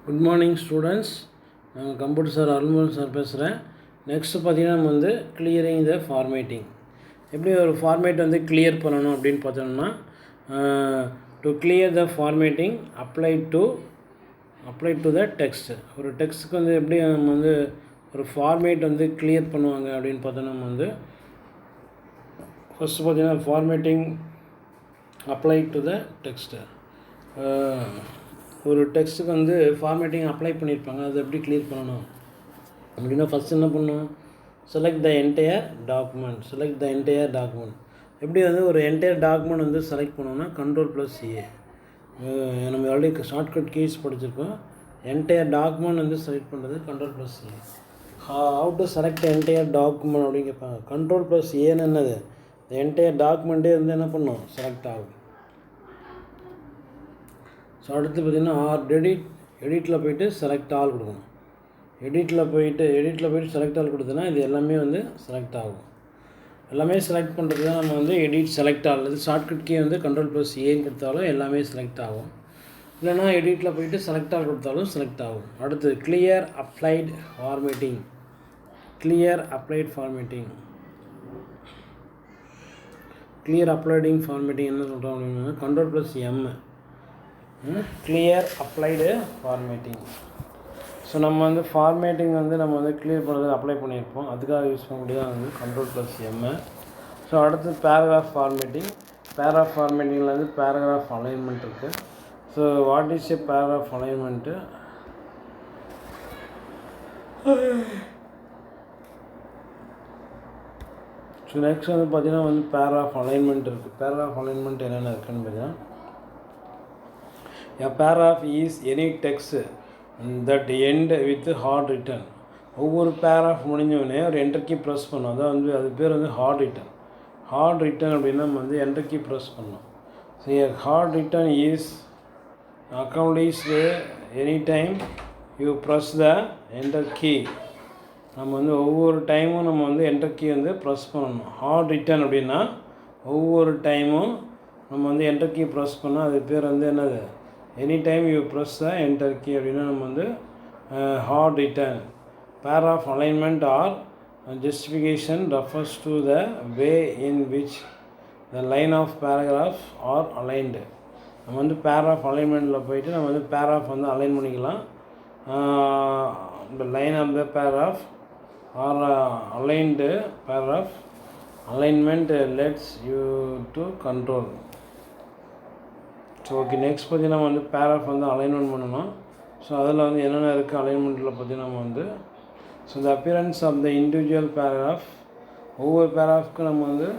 Good morning students. நான் computer sir Arul Mohan sir பேசுகிறேன். Next பார்த்திங்கன்னா நம்ம வந்து கிளியரிங் த ஃபார்மேட்டிங். எப்படி ஒரு ஃபார்மேட் வந்து கிளியர் பண்ணணும் அப்படின்னு பார்த்தோம்னா, to clear the formatting apply to the text. ஒரு டெக்ஸ்ட்டுக்கு வந்து எப்படி நம்ம வந்து ஒரு ஃபார்மேட் வந்து கிளியர் பண்ணுவாங்க அப்படின்னு பார்த்தோன்னா, நம்ம வந்து ஃபஸ்ட்டு பார்த்திங்கன்னா formatting apply to the text. ஒரு டெக்ஸ்ட்டுக்கு வந்து ஃபார்மேட்டிங் அப்ளை பண்ணியிருப்பாங்க, அது எப்படி கிளியர் பண்ணணும் அப்படின்னா, ஃபஸ்ட் என்ன பண்ணணும், செலக்ட் த என்டையர் டாக்குமெண்ட். எப்படி வந்து ஒரு என்டையர் டாக்குமெண்ட் வந்து செலக்ட் பண்ணோன்னா Ctrl+A. நம்ம ஆல்ரெடி ஷார்ட்கட் கீஸ் படிச்சிருக்கோம். என்டையர் டாக்குமெண்ட் வந்து செலக்ட் பண்ணுறது Ctrl+A. How to select entire document அப்படின்னு கேட்பாங்க. Ctrl+Aன்னு என்னது, என்டையர் டாக்குமெண்ட்டே வந்து என்ன பண்ணணும், செலக்ட் ஆகும். ஸோ அடுத்து பார்த்திங்கன்னா எடிட்டில் போய்ட்டு செலக்ட் ஆல் கொடுக்கணும். எடிட்டில் போய்ட்டு செலக்ட் ஆல் கொடுத்தோன்னா இது எல்லாமே வந்து செலக்ட் ஆகும். எல்லாமே செலக்ட் பண்ணுறது தான் நம்ம வந்து எடிட் செலக்ட் ஆல். இது ஷார்ட்கட் கீ வந்து Ctrl+Aன்னு கொடுத்தாலும் எல்லாமே செலக்ட் ஆகும். இல்லைனா எடிட்டில் போய்ட்டு செலக்ட் ஆல் கொடுத்தாலும் செலக்ட் ஆகும். அடுத்து clear applied formatting. Clear applying formatting என்ன சொல்கிறோம் அப்படின்னா, Ctrl+M, clear applied formatting. So நம்ம வந்து ஃபார்மேட்டிங் வந்து நம்ம வந்து கிளியர் பண்ணுறது அப்ளை பண்ணியிருப்போம், அதுக்காக யூஸ் பண்ணக்கூடியதான் வந்து Ctrl+M. ஸோ அடுத்து பேராகிராஃப் ஃபார்மேட்டிங்கில் வந்து பேராகிராஃப் அலைன்மெண்ட் இருக்குது. So what is a paragraph alignment? So next வந்து பார்த்திங்கன்னா வந்து பேராகிராஃப் அலைன்மெண்ட் இருக்குது. பேராகிராஃப் அலைன்மெண்ட் என்னென்ன இருக்குதுன்னு பார்த்தீங்கன்னா, a paragraph is any text that end with hard written. ஒவ்வொரு பேராகிராஃப் முடிஞ்சோடனே ஒரு என்டர் கீ ப்ரெஸ் பண்ணோம். அதான் வந்து அது பேர் வந்து ஹார்ட் ரிட்டன் அப்படின்னா நம்ம வந்து என்டர் கீ ப்ரெஸ் பண்ணோம். So hard return is accomplished any time you press the enter key. Time வந்து ஒவ்வொரு டைமும் நம்ம வந்து என்டர் கீ வந்து ப்ரெஸ் பண்ணணும். ஹார்ட் ரிட்டன் அப்படின்னா ஒவ்வொரு டைமும் நம்ம வந்து என்டர் கீ ப்ரெஸ் பண்ணால் அது பேர் வந்து என்னது, any time you press the enter key அப்படின்னா நம்ம வந்து hard return. Paragraph alignment or justification refers to the way in which the line of paragraph are aligned. நம்ம வந்து பேராகிராஃப் அலைன்மெண்ட்டில் போயிட்டு நம்ம வந்து பேராகிராஃப் வந்து அலைன் பண்ணிக்கலாம். the line of the paragraph or aligned paragraph alignment lets you to control. So okay, next பார்த்திங்கன்னா நம்ம வந்து பேராகிராஃப் வந்து அலைன்மெண்ட் பண்ணணும். ஸோ அதில் வந்து என்னென்ன இருக்குது அலைன்மெண்ட்டில் பார்த்திங்கன்னா நம்ம வந்து, so the appearance of the individual paragraph. ஒவ்வொரு பேராகிராஃப்க்கு நம்ம வந்து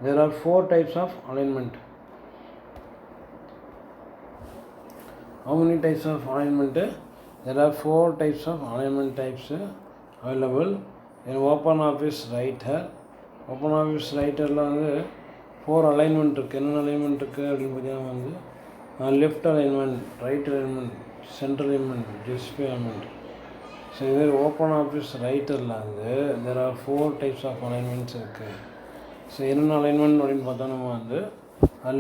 there are 4 types of alignment. How many types of alignment? There are 4 types of alignment types available in OpenOffice Writer. OpenOffice Writerல வந்து 4 அலைன்மெண்ட் இருக்குது. என்னென்ன அலைன்மெண்ட் இருக்குது அப்படின்னு பார்த்தீங்கன்னா வந்து left alignment, right alignment, central alignment, justify alignment. So இது OpenOffice Writerல வந்து there are 4 types of alignments இருக்குது. ஸோ என்னென்ன அலைன்மெண்ட் அப்படின்னு பார்த்தா நம்ம வந்து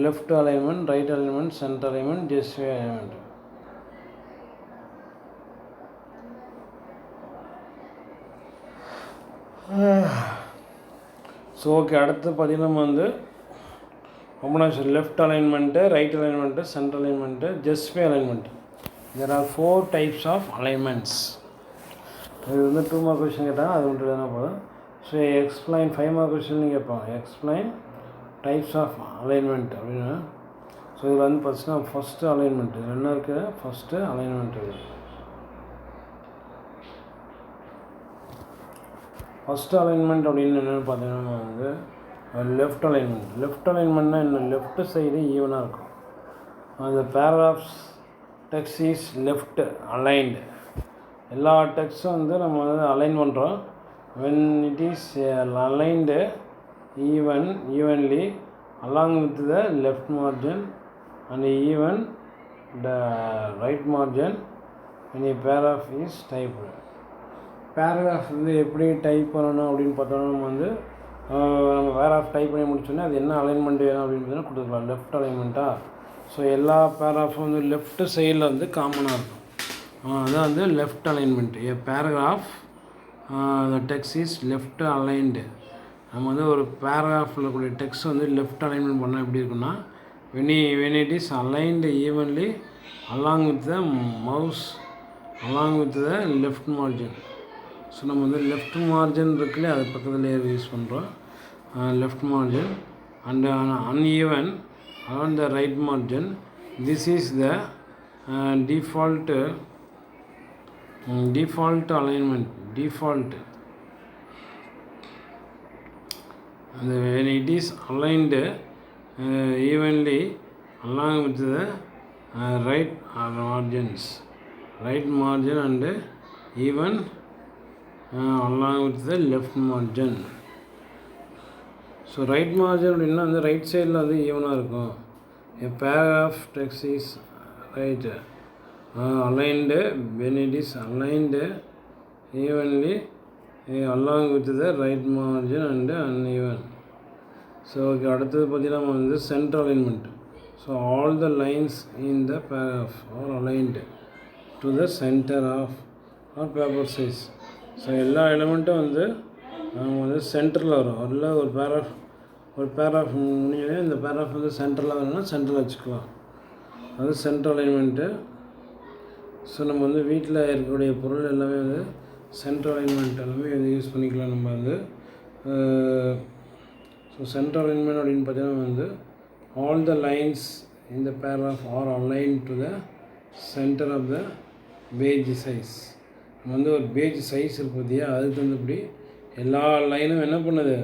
left alignment, right alignment, central alignment, justify alignment. So okay, அடுத்து பார்த்திங்கன்னா நம்ம வந்து combination left alignment, right alignment, central alignment, justify alignment. There are 4 types of alignments. இது வந்து 2 மார்க் கொஷின் கேட்டால் அது மட்டும் என்ன போதும். ஸோ எக்ஸ்பிளைன் 5 மார்க் கொஷின் கேட்பாங்க, எக்ஸ்பிளைன் டைப்ஸ் ஆஃப் அலைன்மெண்ட் அப்படின்னு. ஸோ இதில் வந்து பார்த்தீங்கன்னா ஃபஸ்ட்டு அலைன்மெண்ட் இதில் என்ன இருக்குது, ஃபஸ்ட்டு அலைன்மெண்ட் இருக்குது. ஃபஸ்ட்டு அலைன்மெண்ட் அப்படின்னு என்னென்னு பார்த்தீங்கன்னா வந்து லெஃப்ட் அலைன்மெண்ட்னா என்ன, லெஃப்ட் சைடு ஈவனாக இருக்கும். அந்த paragraphs text is left aligned. எல்லா டெக்ஸ்ட்டும் வந்து நம்ம வந்து அலைன் பண்ணுறோம். when it is aligned evenly along with the left margin and even the right margin when a paragraph is typed. Paragraph வந்து எப்படி டைப் பண்ணணும் அப்படின்னு பார்த்தோன்னா நம்ம வந்து நம்ம பேராகிராஃப் டைப் பண்ணி முடிச்சோன்னே அது என்ன அலைன்மெண்ட் வேணும் அப்படின்னு கொடுத்துக்கலாம். லெஃப்ட் அலைன்மெண்ட்டா, ஸோ எல்லா பேராகிராஃபும் வந்து லெஃப்ட் சைடில் வந்து காமனாக இருக்கும். அதான் வந்து left alignment. A paragraph the text is left aligned. நம்ம வந்து ஒரு பேராகிராஃபில் கூடிய டெக்ஸ்ட் வந்து லெஃப்ட் அலைன்மெண்ட் பண்ணால் எப்படி இருக்குன்னா, when it is aligned evenly along with the mouse along with the left margin. So நம்ம வந்து லெஃப்ட் மார்ஜின் இருக்குல்ல, அது பக்கத்துலேயே யூஸ் பண்ணுறோம். Left margin and uneven on the right margin. This is the default alignment. Default. And when it is aligned evenly along with the right margins, right margin and even along with the left margin. So right margin அப்படின்னா அந்த right சைடில் வந்து ஈவனாக இருக்கும். A paragraph text is right aligned when it is aligned evenly along with the right margin and uneven. So அடுத்தது பார்த்திங்கன்னா நம்ம வந்து center alignment. So all the lines in the paragraph are aligned to the center of our paper size. So எல்லா எலிமெண்ட்டும் வந்து நம்ம வந்து சென்டரில் வரும். அதில் ஒரு பேராகிராஃப் முடிஞ்சோடனே இந்த பேராகிராஃப் வந்து சென்டரில் வரணும்னா சென்டரில் வச்சுக்கலாம். அது சென்டர் அலைன்மெண்ட்டு. ஸோ நம்ம வந்து வீட்டில் இருக்கக்கூடிய பொருள் எல்லாமே வந்து சென்டர் அலைன்மெண்ட் எல்லாமே வந்து யூஸ் பண்ணிக்கலாம் நம்ம வந்து. ஸோ சென்டர் அலைன்மெண்ட் அப்படின்னு பார்த்தீங்கன்னா வந்து ஆல் த லைன்ஸ் இந்த paragraph are align to the center of the page size. நம்ம வந்து ஒரு பேஜ் சைஸ் இருக்கு பார்த்தியா, அதுக்கு வந்து இப்படி எல்லா லைனும் என்ன பண்ணுது,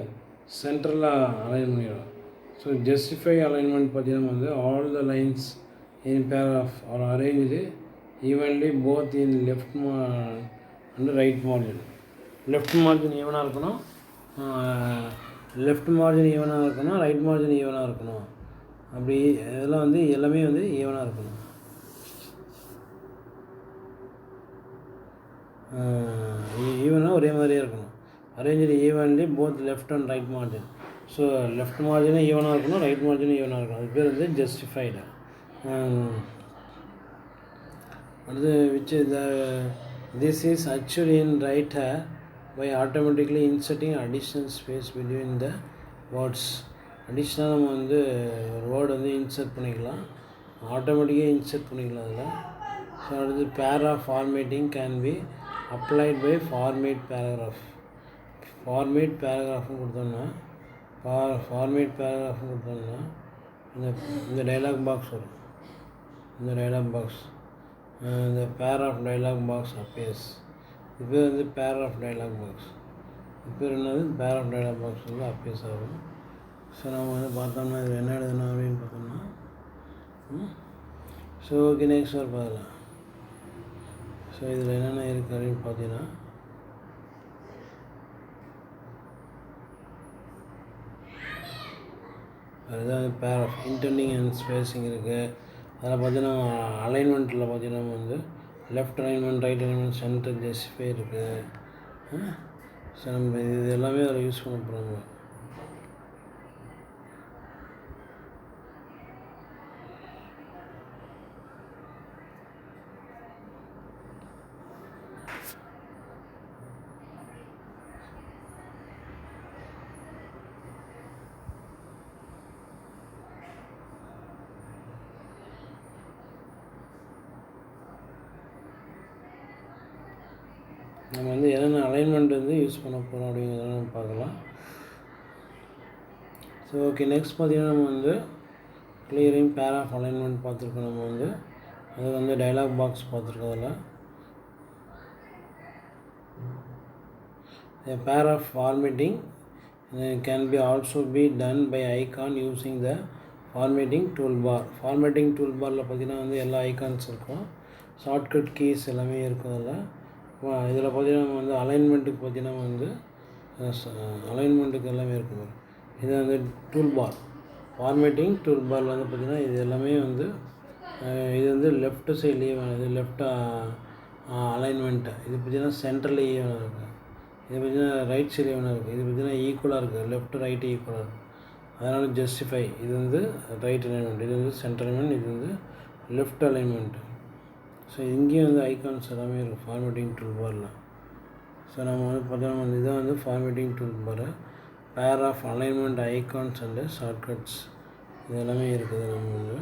சென்டரில் அலைன் பண்ணிடும். ஸோ ஜஸ்டிஃபை அலைன்மெண்ட் பார்த்தீங்கன்னா வந்து all the lines in paragraph are arranged evenly both in left and right margin. Left margin ஈவனாக இருக்கணும், ரைட் மார்ஜின் ஈவனாக இருக்கணும். அப்படி இதெல்லாம் வந்து எல்லாமே வந்து ஈவனாக இருக்கணும். ஈவனாக ஒரே மாதிரியே இருக்கணும். Arrange evenly both left and right margin. So left மார்ஜினும் ஈவனாக இருக்கணும், ரைட் மார்ஜினும் ஈவனாக இருக்கணும். அது பேர் வந்து ஜஸ்டிஃபைடு. அடுத்து which this is actually in writer by automatically inserting additional space between the words. அடிஷ்னலாக நம்ம வந்து ஒரு வேர்டு வந்து இன்சர்ட் பண்ணிக்கலாம், ஆட்டோமேட்டிக்காக இன்சர்ட் பண்ணிக்கலாம் அதில். ஸோ அடுத்து paragraph formatting can be applied by format paragraph. Format பேராகிராஃப்னு கொடுத்தோம்னா இந்த டைலாக் பாக்ஸ் வரும். இந்த டைலாக் பாக்ஸ் இந்த பேராகிராஃப் டைலாக் பாக்ஸ் அப்பேஸ். இது பேர் வந்து பேராகிராஃப் டைலாக் பாக்ஸ். இது பேர் என்னது, பேராகிராஃப் டைலாக் பாக்ஸ் வந்து அப்பேஸ் ஆகும். ஸோ நம்ம வந்து பார்த்தோம்னா இது என்ன எழுதணும் அப்படின்னு பார்த்தோம்னா ஸோ ஓகே நெக்ஸ்ட் ஒரு பார்க்கலாம். ஸோ இதில் என்னென்ன இருக்குது அப்படின்னு பார்த்தீங்கன்னா அதுதான் பேராகிராஃப் இன்டெண்டிங் அண்ட் ஸ்பேஸிங் இருக்குது. அதில் பார்த்தீங்கன்னா அலைன்மெண்ட்டில் பார்த்தீங்கன்னா வந்து left alignment, right alignment, centre, justify இருக்குது. ஸோ நம்ம இது எல்லாமே அதில் யூஸ் பண்ண போகிறாங்க. நம்ம வந்து என்னென்ன அலைன்மெண்ட் வந்து யூஸ் பண்ண போகிறோம் அப்படிங்கிறத நம்ம பார்க்கலாம். ஸோ ஓகே நெக்ஸ்ட் பார்த்திங்கன்னா நம்ம வந்து கிளியரிங் பேராகிராஃப் அலைன்மெண்ட் பார்த்துருக்கோம். நம்ம வந்து அது வந்து டைலாக் பாக்ஸ் பார்த்துருக்கோம். அதில் paragraph formatting can be also be done by icon using the formatting tool bar. Formatting tool பாரில் பார்த்திங்கன்னா வந்து எல்லா ஐகான்ஸ் இருக்கும், ஷார்ட்கட் கீஸ் எல்லாமே இருக்கும். இதில் பார்த்திங்கன்னா நம்ம வந்து அலைன்மெண்ட்டுக்கு பார்த்திங்கன்னா வந்து அலைன்மெண்ட்டுக்கு எல்லாமே இருக்கும். இது வந்து டூல் பார், ஃபார்மேட்டிங் டூல் பாரில் வந்து பார்த்திங்கன்னா இது எல்லாமே வந்து இது வந்து லெஃப்ட் சைட்லேயே இது லெஃப்ட் அலைன்மெண்ட்டு. இது பார்த்திங்கன்னா சென்டர்லேயே இருக்குது. இது பார்த்திங்கன்னா ரைட் சைட்லேயே இருக்குது. இது பார்த்திங்கன்னா ஈக்குவலாக இருக்குது, லெஃப்ட் ரைட்டு ஈக்குவலாக இருக்குது. அதனால் ஜஸ்டிஃபை இது வந்து ரைட் அலைன்மெண்ட், இது வந்து சென்டர் அலைன்மெண்ட், இது வந்து லெஃப்ட் அலைன்மெண்ட். ஸோ இங்கேயும் வந்து ஐகான்ஸ் எல்லாமே இருக்கும் ஃபார்மேட்டிங் டூல் பாரில். ஸோ நம்ம வந்து பார்த்தோம்னா இதுதான் வந்து formatting tool bar, pair of alignment icons and shortcuts இது எல்லாமே இருக்குது நம்ம வந்து.